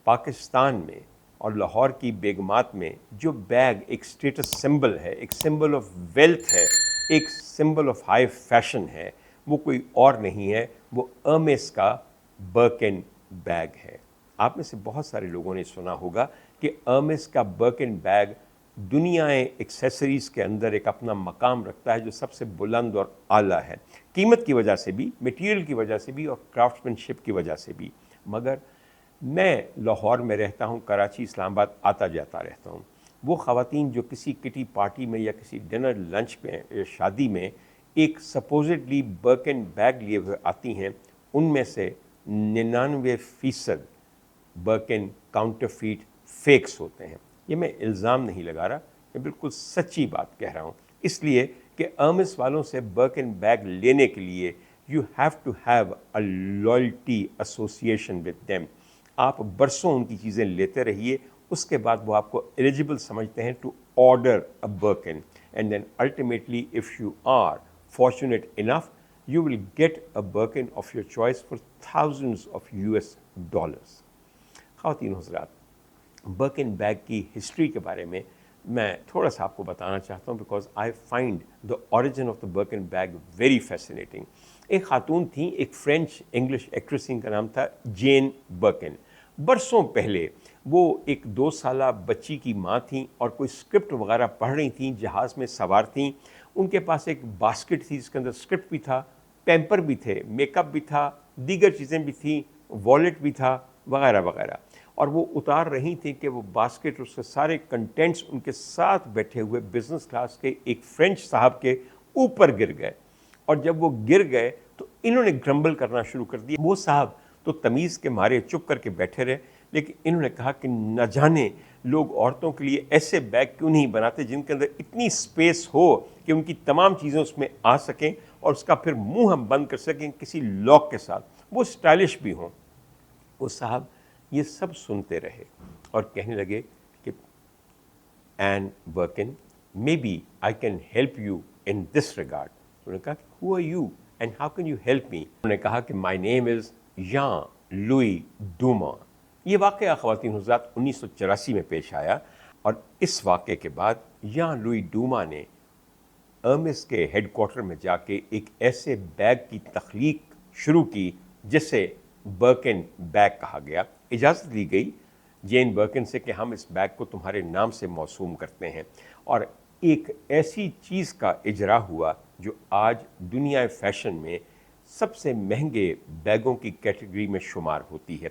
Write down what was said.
پاکستان میں اور لاہور کی بیگمات میں جو بیگ ایک اسٹیٹس سمبل ہے، ایک سمبل آف ویلتھ ہے، ایک سمبل آف ہائی فیشن ہے، وہ کوئی اور نہیں ہے، وہ ارمیس کا برکن بیگ ہے۔ آپ میں سے بہت سارے لوگوں نے سنا ہوگا کہ ارمیس کا برکن بیگ دنیا ایکسیسریز کے اندر ایک اپنا مقام رکھتا ہے جو سب سے بلند اور اعلیٰ ہے، قیمت کی وجہ سے بھی، میٹیریل کی وجہ سے بھی، اور کرافٹ مین شپ کی وجہ سے بھی۔ مگر میں لاہور میں رہتا ہوں، کراچی، اسلام آباد آتا جاتا رہتا ہوں۔ وہ خواتین جو کسی کٹی پارٹی میں یا کسی ڈنر لنچ میں یا شادی میں ایک سپوزڈلی برکن بیگ لیے ہوئے آتی ہیں، ان میں سے 99% برکن کاؤنٹر فیٹ فیکس ہوتے ہیں۔ یہ میں الزام نہیں لگا رہا، میں بالکل سچی بات کہہ رہا ہوں، اس لیے کہ ارمس والوں سے برکن بیگ لینے کے لیے you have to have a loyalty association with them. آپ برسوں ان کی چیزیں لیتے رہیے، اس کے بعد وہ آپ کو ایلیجبل سمجھتے ہیں to order a Birkin, and then ultimately if you are fortunate enough you will get a Birkin of your choice for thousands of US dollars۔ خواتین حضرات، برکن بیگ کی ہسٹری کے بارے میں تھوڑا سا آپ کو بتانا چاہتا ہوں، because I find the origin of the Birkin bag very fascinating. ایک خاتون تھیں، ایک فرینچ انگلش ایکٹریس، کا نام تھا جین برکن۔ برسوں پہلے وہ ایک 2 سالہ بچی کی ماں تھیں اور کوئی اسکرپٹ وغیرہ پڑھ رہی تھیں، جہاز میں سوار تھیں۔ ان کے پاس ایک باسکٹ تھی جس کے اندر اسکرپٹ بھی تھا، پیمپر بھی تھے، میک اپ بھی تھا، دیگر چیزیں بھی تھیں، والیٹ بھی تھا، وغیرہ وغیرہ۔ اور وہ اتار رہی تھیں کہ وہ باسکٹ، اس کے سارے کنٹینٹس ان کے ساتھ بیٹھے ہوئے بزنس کلاس کے ایک فرینچ صاحب کے اوپر گر گئے۔ اور جب وہ گر گئے تو انہوں نے گرمبل کرنا شروع کر دیا۔ وہ صاحب تو تمیز کے مارے چپ کر کے بیٹھے رہے، لیکن انہوں نے کہا کہ نہ جانے لوگ عورتوں کے لیے ایسے بیگ کیوں نہیں بناتے جن کے اندر اتنی سپیس ہو کہ ان کی تمام چیزیں اس میں آ سکیں اور اس کا پھر منہ ہم بند کر سکیں کسی لاک کے ساتھ، وہ اسٹائلش بھی ہوں۔ وہ صاحب یہ سب سنتے رہے اور کہنے لگے کہ Anne Birkin, maybe I can help you in this regard. انہوں نے کہا who are you and how can you help me? انہوں نے کہا کہ مائی نیم از ژان لوئی ڈوما۔ یہ واقعہ خواتین حضرات 1984 میں پیش آیا، اور اس واقعے کے بعد ژان لوئی ڈوما نے ارمس کے ہیڈ کوارٹر میں جا کے ایک ایسے بیگ کی تخلیق شروع کی جسے برکن بیگ کہا گیا۔ اجازت لی گئی جین برکن سے کہ ہم اس بیگ کو تمہارے نام سے موسوم کرتے ہیں، اور ایک ایسی چیز کا اجرا ہوا جو آج دنیا فیشن میں سب سے مہنگے بیگوں کی کیٹیگری میں شمار ہوتی ہے۔